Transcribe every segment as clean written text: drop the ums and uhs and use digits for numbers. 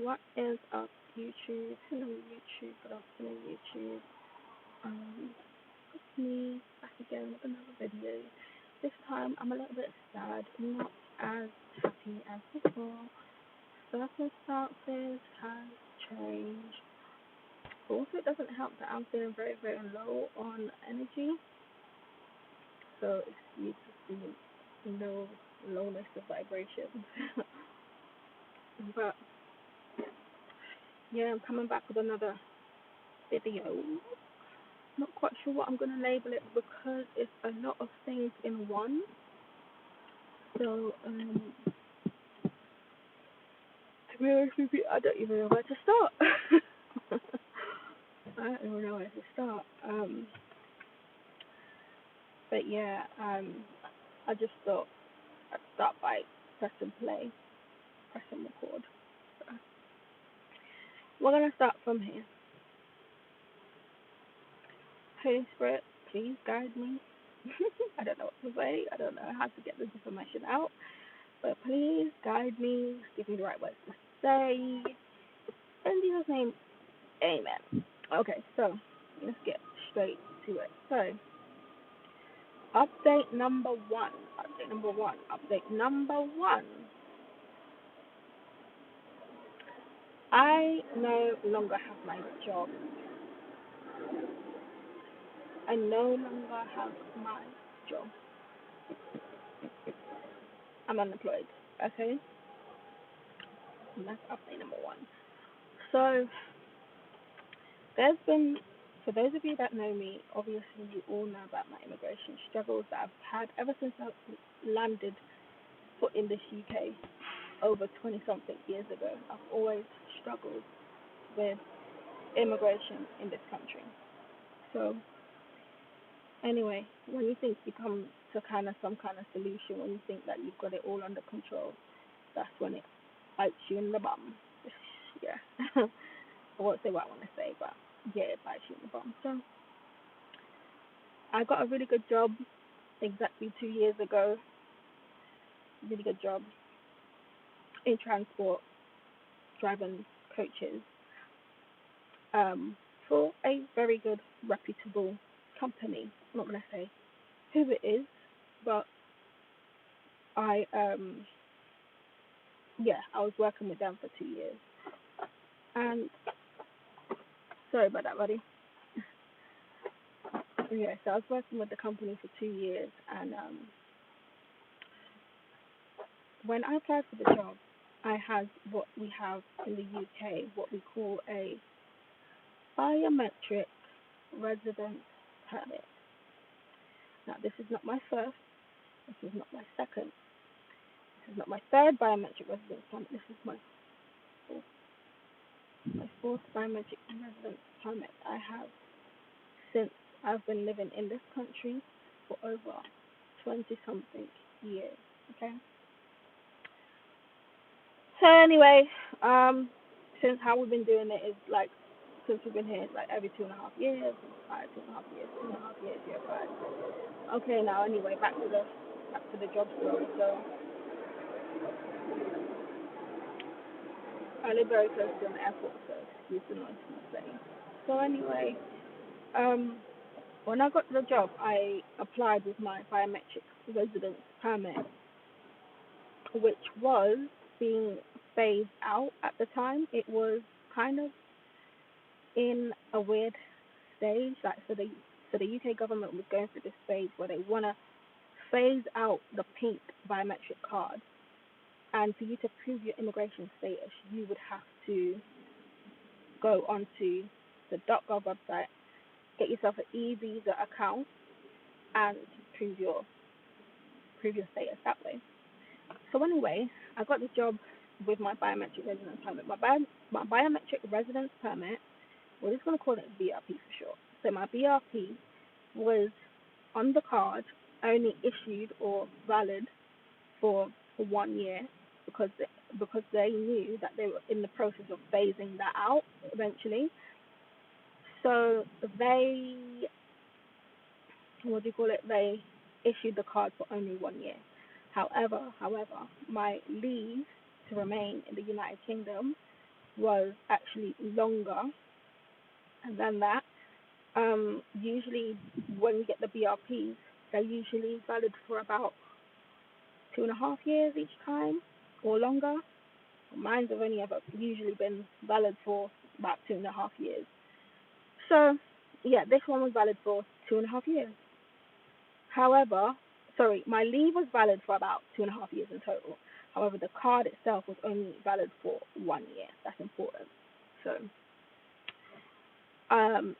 What is up, YouTube? Hello, YouTube. Good afternoon, YouTube. It's me back again with another video. This time I'm a little bit sad, not as happy as before. Circumstances have changed. Also, it doesn't help that I'm feeling very, very low on energy. So it's you to see no lowness of vibrations. But yeah, I'm coming back with another video. Not quite sure what I'm gonna label it because it's a lot of things in one. So to be honest with you, I don't even know where to start. I don't even know where to start. But yeah, I just thought I'd start by pressing play, pressing record. So we're gonna start from here. Holy Spirit, please guide me. I don't know what to say. I don't know how to get this information out. But please guide me, give me the right words to say. In Jesus' name, amen. Okay, so let's get straight to it. So, update number one. Update number one. Update number one. I no longer have my job. I no longer have my job. I'm unemployed. Okay? And that's update number one. So, there's been, for those of you that know me, obviously you all know about my immigration struggles that I've had ever since I landed foot in this UK over 20 something years ago. I've always struggled with immigration in this country. So, anyway, when you think you come to kind of some kind of solution, when you think that you've got it all under control, that's when it bites you in the bum. Yeah. I won't say what I want to say, but yeah, it bites you in the bum. So, I got a really good job exactly 2 years ago. Really good job in transport, driving coaches, for a very good, reputable company. I'm not gonna say who it is, but I yeah, I was working with them for 2 years. And sorry about that, buddy. Yeah, so I was working with the company for 2 years, and when I applied for the job, I had what we have in the UK, what we call a biometric residence permit. Now, this is not my first, this is not my second, this is not my third biometric residence permit, this is fourth, my fourth biometric residence permit I have since I've been living in this country for over 20 something years. Okay? So, anyway, since how we've been doing it is like, since we've been here, it's like every 2.5 years, 2.5 years, 2.5 years, yeah, 5. Okay, now anyway, back to the job story. So I live very close to an airport, so excuse the noise from the plane. So anyway, um, when I got the job, I applied with my biometric residence permit, which was being phased out at the time. It was kind of in a weird stage, like so the UK government was going through this phase where they wanna phase out the pink biometric card, and for you to prove your immigration status, you would have to go onto the .gov website, get yourself an e-visa account, and prove your prove your status that way. So anyway, I got the job with my biometric residence permit. My biometric residence permit, we're just gonna call it BRP for short. So my BRP was on the card, only issued or valid for 1 year because they knew that they were in the process of phasing that out eventually. So they, what do you call it? They issued the card for only 1 year. However, my leave to remain in the United Kingdom was actually longer than that. Usually when you get the BRPs, they're usually valid for about 2.5 years each time or longer. Mine's have only ever usually been valid for about 2.5 years. So, yeah, this one was valid for 2.5 years. However, sorry, my leave was valid for about 2.5 years in total. However, the card itself was only valid for 1 year. That's important. So,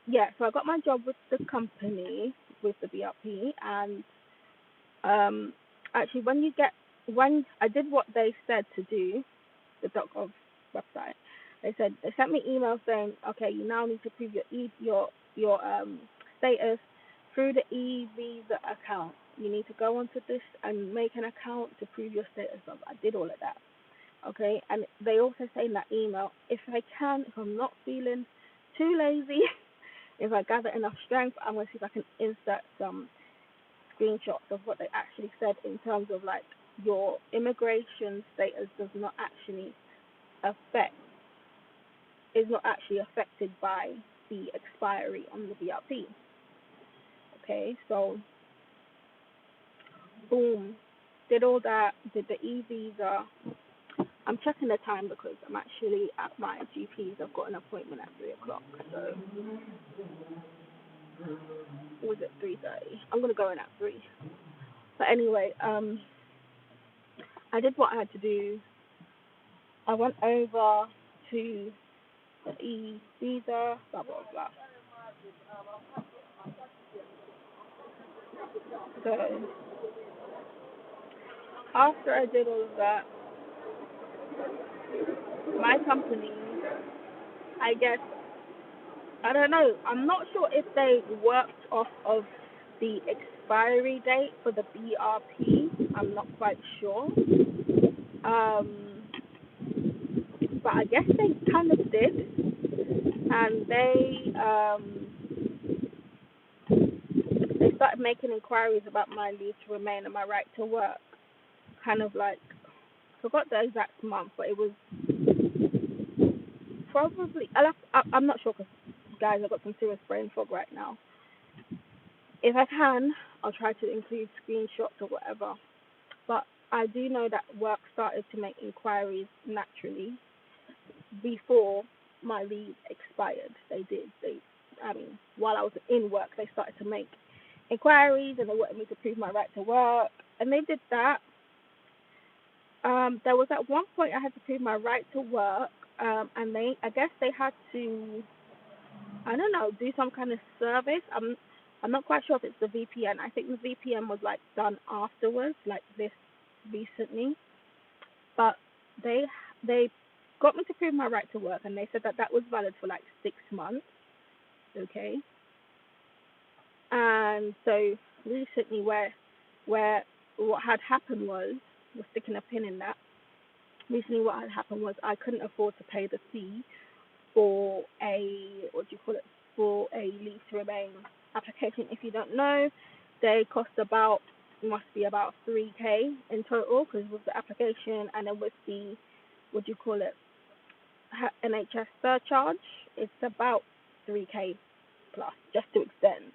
yeah, so I got my job with the company with the BRP, and actually, when I did what they said to do, the .gov website, they sent me email saying, okay, you now need to prove your status through the e-visa account. You need to go onto this and make an account to prove your status. I did all of that. Okay, and they also say in that email, if I'm not feeling too lazy, if I gather enough strength, I'm going to see if I can insert some screenshots of what they actually said in terms of like your immigration status affect is not actually affected by the expiry on the BRP. Okay, so boom, did all that, did the e-visa. I'm checking the time because I'm actually at my GP's. I've got an appointment at 3 o'clock. So, or was it 3:30? I'm gonna go in at 3. But anyway, I did what I had to do. I went over to the e-visa, blah blah blah. So after I did all of that, my company, I guess, I don't know. I'm not sure if they worked off of the expiry date for the BRP. I'm not quite sure. Um, but I guess they kind of did, and they started making inquiries about my leave to remain and my right to work. Kind of like, I forgot the exact month, but it was probably. I'm not sure because, guys, I've got some serious brain fog right now. If I can, I'll try to include screenshots or whatever. But I do know that work started to make inquiries naturally before my leave expired. They did. While I was in work, they started to make inquiries and they wanted me to prove my right to work, and they did that. There was at one point I had to prove my right to work, and I guess they had to, I don't know, do some kind of service. I'm not quite sure if it's the VPN. I think the VPN was like done afterwards, like this recently. But they got me to prove my right to work, and they said that was valid for like 6 months. Okay. And so recently, where what had happened was, we're sticking a pin in that. Recently, what had happened was I couldn't afford to pay the fee for for a leave to remain application. If you don't know, they cost must be about 3K in total, because with the application and then with the NHS surcharge, it's about 3K plus just to extend.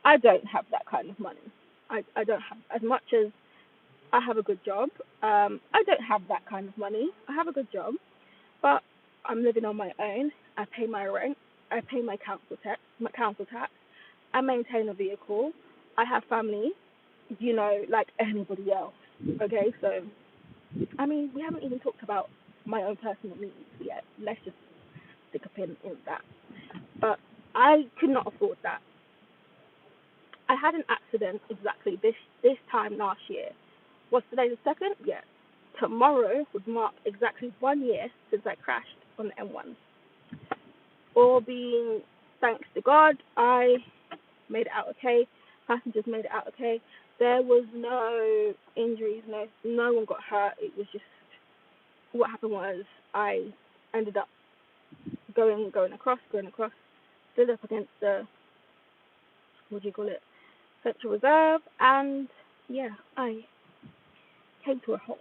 I don't have that kind of money. I don't have, as much as I have a good job. I don't have that kind of money. I have a good job, but I'm living on my own. I pay my rent. I pay my council tax. I maintain a vehicle. I have family, like anybody else. Okay, so we haven't even talked about my own personal needs yet. Let's just stick a pin in that. But I could not afford that. I had an accident exactly this time last year. What's today, the 2nd? Yeah. Tomorrow would mark exactly 1 year since I crashed on the M1. All being thanks to God, I made it out okay. Passengers made it out okay. There was no injuries, no one got hurt. It was just, what happened was I ended up going across, stood up against the, Central Reserve, and yeah, I came to a halt.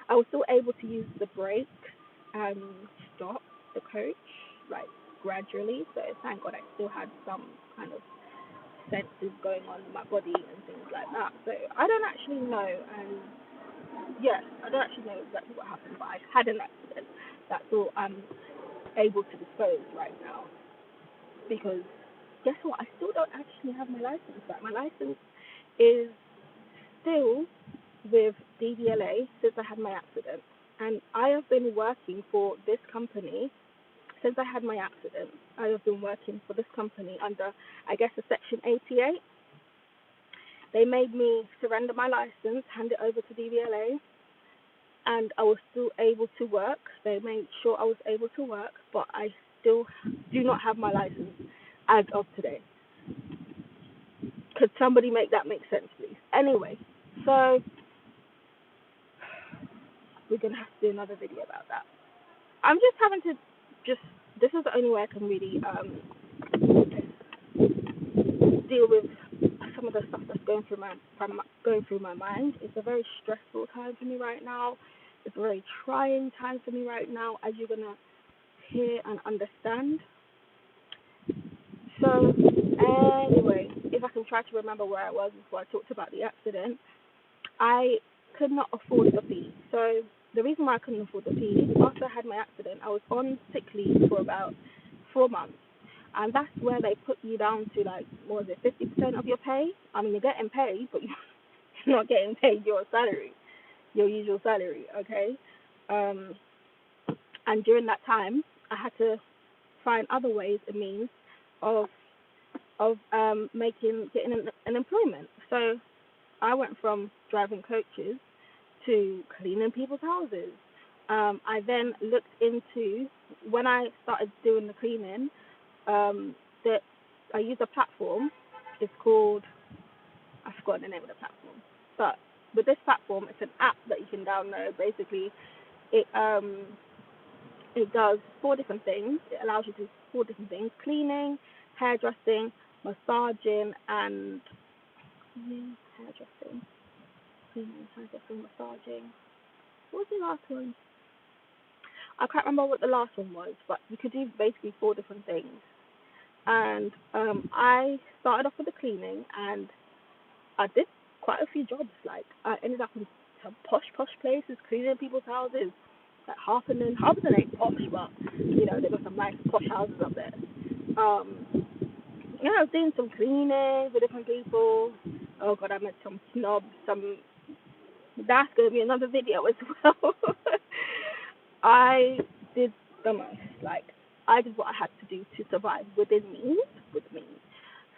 I was still able to use the brakes stop the coach, like, gradually. So thank God I still had some kind of senses going on in my body and things like that. So I don't actually know, and yes, I don't actually know exactly what happened, but I had an accident. That's all I'm able to disclose right now. Because guess what? I still don't actually have my license back. My license is still with DVLA since I had my accident. And I have been working for this company since I had my accident. I have been working for this company under, I guess, a Section 88. They made me surrender my license, hand it over to DVLA, and I was still able to work. They made sure I was able to work, but I still do not have my license as of today. Could somebody make that make sense, please? Anyway, so we're going to have to do another video about that. I'm just having to just, this is the only way I can really deal with some of the stuff that's going through my mind. It's a very stressful time for me right now. It's a very trying time for me right now, as you're going to hear and understand. So, anyway, if I can try to remember where I was before I talked about the accident, I could not afford the fee. So, the reason why I couldn't afford the fee is after I had my accident, I was on sick leave for about 4 months. And that's where they put you down to, like, what was it, 50% of your pay? I mean, you're getting paid, but you're not getting paid your salary, your usual salary, okay? And during that time, I had to find other ways and means of getting an employment. So I went from driving coaches to cleaning people's houses. I then looked into, when I started doing the cleaning, that I use a platform. It's called, I forgot the name of the platform, but with this platform, it's an app that you can download. Basically, it does 4 different things. It allows you to do 4 different things: cleaning, hairdressing, massaging, and massaging. What was the last one? I can't remember what the last one was, but you could do basically 4 different things. And I started off with the cleaning, and I did quite a few jobs. Like, I ended up in some posh places, cleaning people's houses. Like Harpenden ain't posh, but they've got some nice posh houses up there. I was doing some cleaning with different people. Oh God, I met some snobs. That's gonna be another video as well. I did the most. Like, I did what I had to do to survive within means.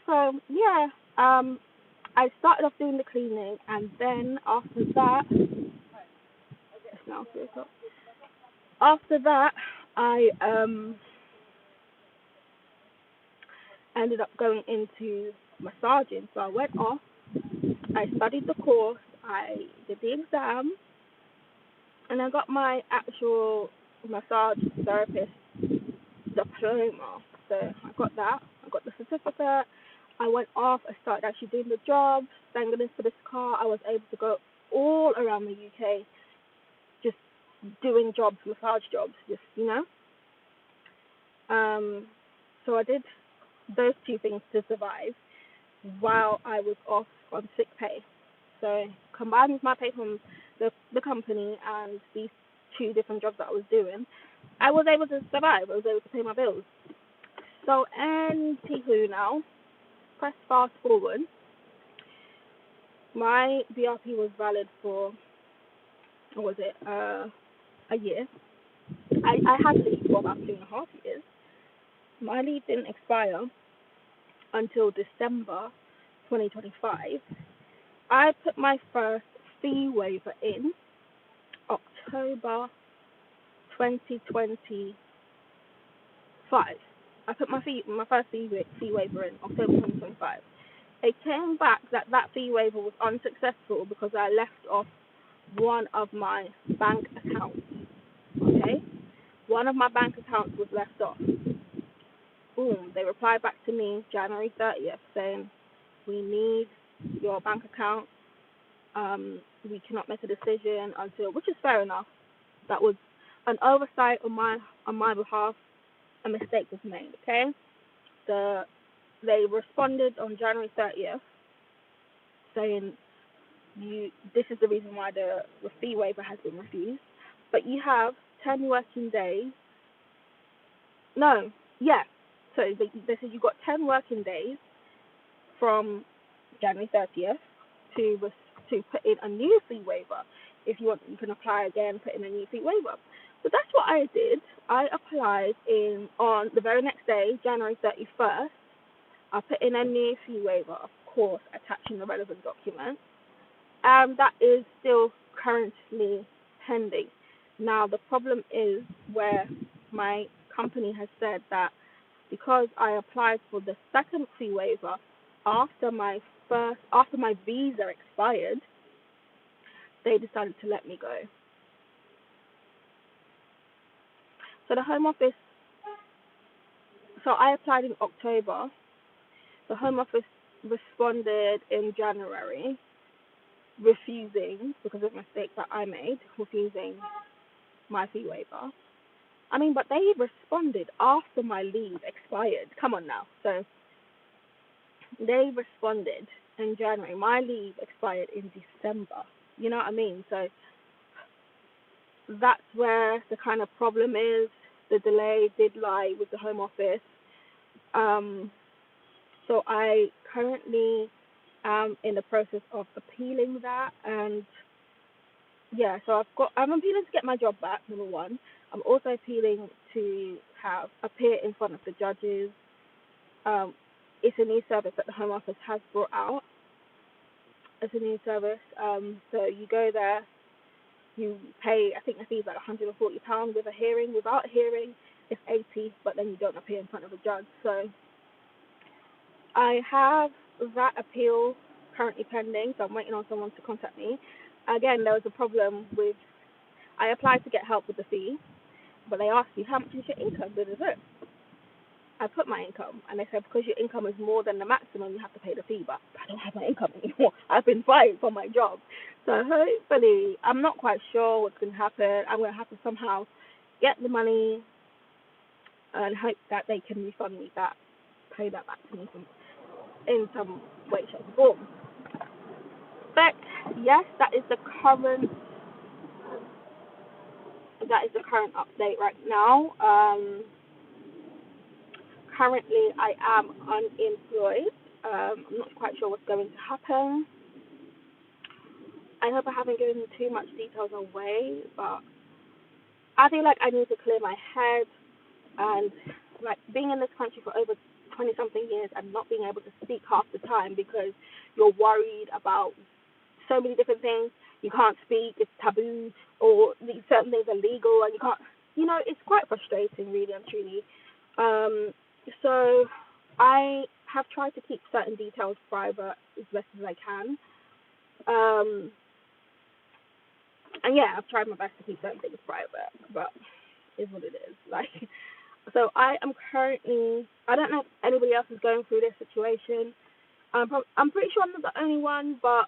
So yeah, I started off doing the cleaning, and then after that, it's now 3:00. After that, I ended up going into massaging. So I went off, I studied the course, I did the exam, and I got my actual massage therapist diploma. So I got that, I got the certificate. I went off, I started actually doing the jobs. Thank goodness for this car, I was able to go all around the UK just doing jobs, massage jobs, So I did those 2 things to survive while I was off on sick pay. So combined with my pay from the company and these 2 different jobs that I was doing, I was able to survive. I was able to pay my bills. So, anywho, now, press fast forward. My BRP was valid for, what was it, a year. I had leave for about 2.5 years. My leave didn't expire until December 2025. I put my first fee waiver in October 2025. I put my first fee waiver in October 2025. It came back that fee waiver was unsuccessful because I left off one of my bank accounts. Okay? One of my bank accounts was left off. Boom. They replied back to me January 30th saying, we need your bank account. We cannot make a decision until, which is fair enough. That was an oversight on my behalf. A mistake was made. Okay, they responded on January 30th, saying this is the reason why the fee waiver has been refused. But you have 10 working days. No, yeah. So they said you got 10 working days from January 30th to put in a new fee waiver. If you want, you can apply again, put in a new fee waiver. So that's what I did. I applied on the very next day, January 31st. I put in a new fee waiver, of course, attaching the relevant documents. And that is still currently pending. Now, the problem is where my company has said that because I applied for the second fee waiver after my visa expired, they decided to let me go. So the Home Office, so I applied in October. The Home Office responded in January, refusing, because of a mistake that I made, refusing my fee waiver. I mean, but they responded after my leave expired. Come on now. So they responded in January. My leave expired in December. You know what I mean? So that's where the kind of problem is. The delay did lie with the Home Office. So I currently am in the process of appealing that, and yeah, so I'm appealing to get my job back, number one. I'm also appealing to appear in front of the judges. It's a new service that the Home Office has brought out. It's a new service. So you go there, you pay, I think the fee is like £140 with a hearing. Without a hearing, it's £80, but then you don't appear in front of a judge. So I have that appeal currently pending, so I'm waiting on someone to contact me. Again, there was a problem with, I applied to get help with the fee, but they asked you, how much is your income? I put my income, and they said, because your income is more than the maximum, you have to pay the fee, but I don't have my income anymore. I've been fired from my job. So hopefully, I'm not quite sure what's going to happen. I'm going to have to somehow get the money and hope that they can refund me that, pay that back to me in some way, shape, or form. But yes, that is the current update right now. Currently, I am unemployed. I'm not quite sure what's going to happen. I hope I haven't given too much details away, but I feel like I need to clear my head, and like being in this country for over 20-something years and not being able to speak half the time because you're worried about so many different things. You can't speak, it's taboo, or certain things are legal, and you can't, it's quite frustrating, really and truly. So I have tried to keep certain details private as best as I can. And yeah, I've tried my best to keep certain things private, but it's what it is. So I am currently, I don't know if anybody else is going through this situation. I'm pretty sure I'm not the only one, but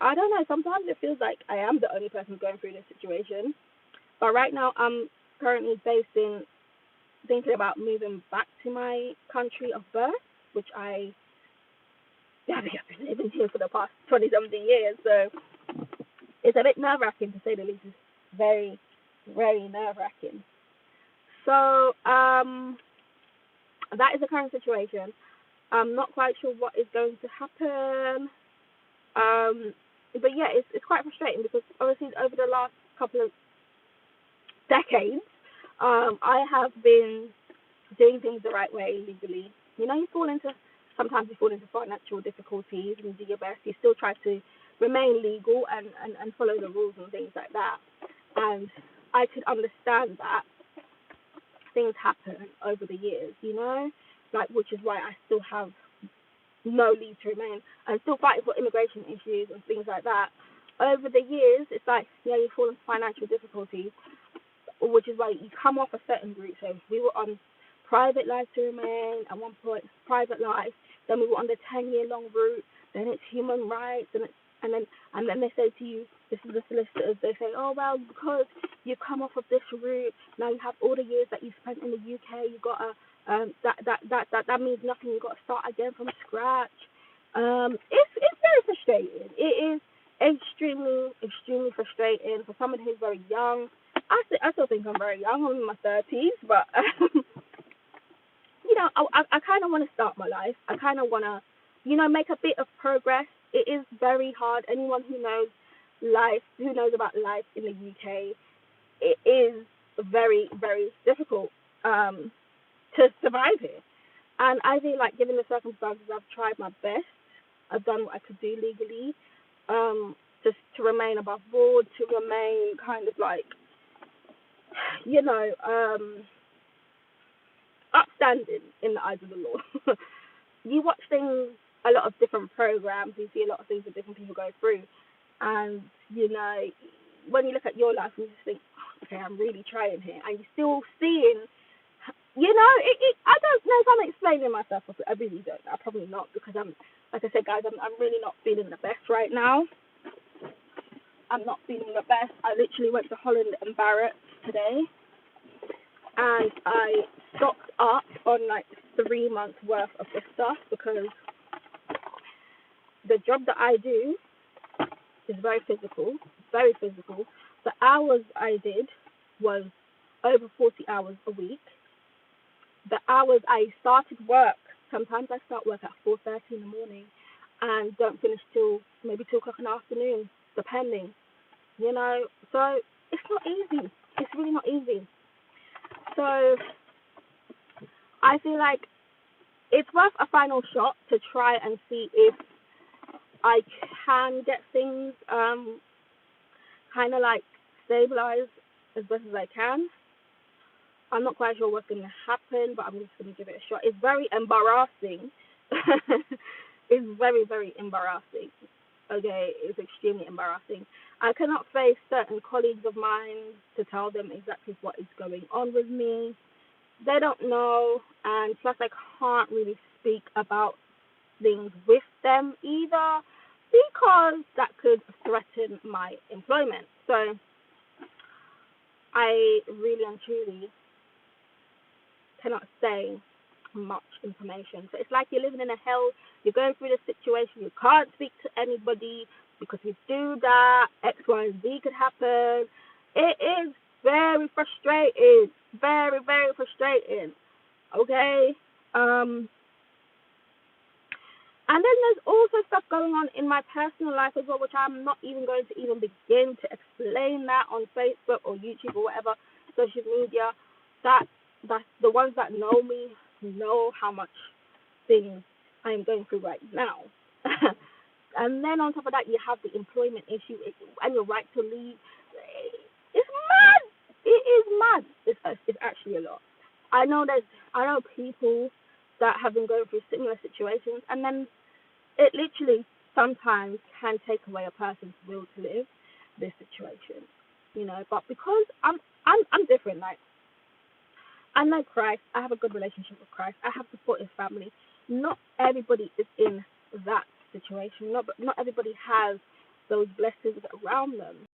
I don't know. Sometimes it feels like I am the only person going through this situation. But right now, I'm currently thinking about moving back to my country of birth, which I've been living here for the past 20-something years. So it's a bit nerve-wracking, to say the least. It's very, very nerve-wracking. So that is the current situation. I'm not quite sure what is going to happen. But yeah, it's quite frustrating because obviously over the last couple of decades, I have been doing things the right way legally. Sometimes you fall into financial difficulties and do your best. You still try to remain legal and follow the rules and things like that. And I could understand that things happen over the years, which is why I still have no leave to remain. I'm still fighting for immigration issues and things like that. Over the years, it's like, you fall into financial difficulties, which is why you come off a certain route. So we were on private life to remain at one point, private life. Then we were on the 10-year-long route. Then it's human rights, and then they say to you, this is the solicitors. They say, oh well, because you come off of this route. Now you have all the years that you spent in the UK. You got to that means nothing. You got to start again from scratch. It's very frustrating. It is extremely frustrating for someone who's very young. I still think I'm very young. I'm in my 30s, but I kind of want to start my life. I kind of want to, make a bit of progress. It is very hard. Anyone who knows about life in the UK, it is very, very difficult to survive here. And I feel like, given the circumstances, I've tried my best. I've done what I could do legally, just to remain above board, to remain kind of like, upstanding in the eyes of the law. You watch things, a lot of different programs, you see a lot of things that different people go through, and when you look at your life, you just think, okay, I'm really trying here, and you're still seeing, I don't know if I'm explaining myself. I really don't. I'm probably not, because like I said, guys, I'm really not feeling the best right now. I'm not feeling the best. I literally went to Holland and Barrett today, and I stocked up on like 3 months worth of this stuff, because the job that I do is very physical, very physical. The hours I did was over 40 hours a week. The hours I started work, sometimes I start work at 4:30 in the morning and don't finish till maybe 2 o'clock in the afternoon, depending. So it's not easy. It's really not easy. So I feel like it's worth a final shot to try and see if I can get things kind of like stabilized as best as I can. I'm not quite sure what's going to happen, but I'm just going to give it a shot. It's very embarrassing. It's very, very embarrassing. Okay, it's extremely embarrassing. I cannot face certain colleagues of mine to tell them exactly what is going on with me. They don't know, and plus I can't really speak about things with them either, because that could threaten my employment. So I really and truly cannot say much information. So it's like you're living in a hell. You're going through this situation. You can't speak to anybody, because if you do that, X, Y, and Z could happen. It is very frustrating. Very, very frustrating. Okay? And then there's also stuff going on in my personal life as well, which I'm not even going to even begin to explain that on Facebook or YouTube or whatever social media. That's the ones that know me know how much things I am going through right now. And then on top of that, you have the employment issue and your right to leave. It's mad. It is mad. It's actually a lot. I know people that have been going through similar situations, and then it literally sometimes can take away a person's will to live this situation, But because I'm different, like, I know Christ, I have a good relationship with Christ, I have supportive family. Not everybody is in that situation. Not everybody has those blessings around them.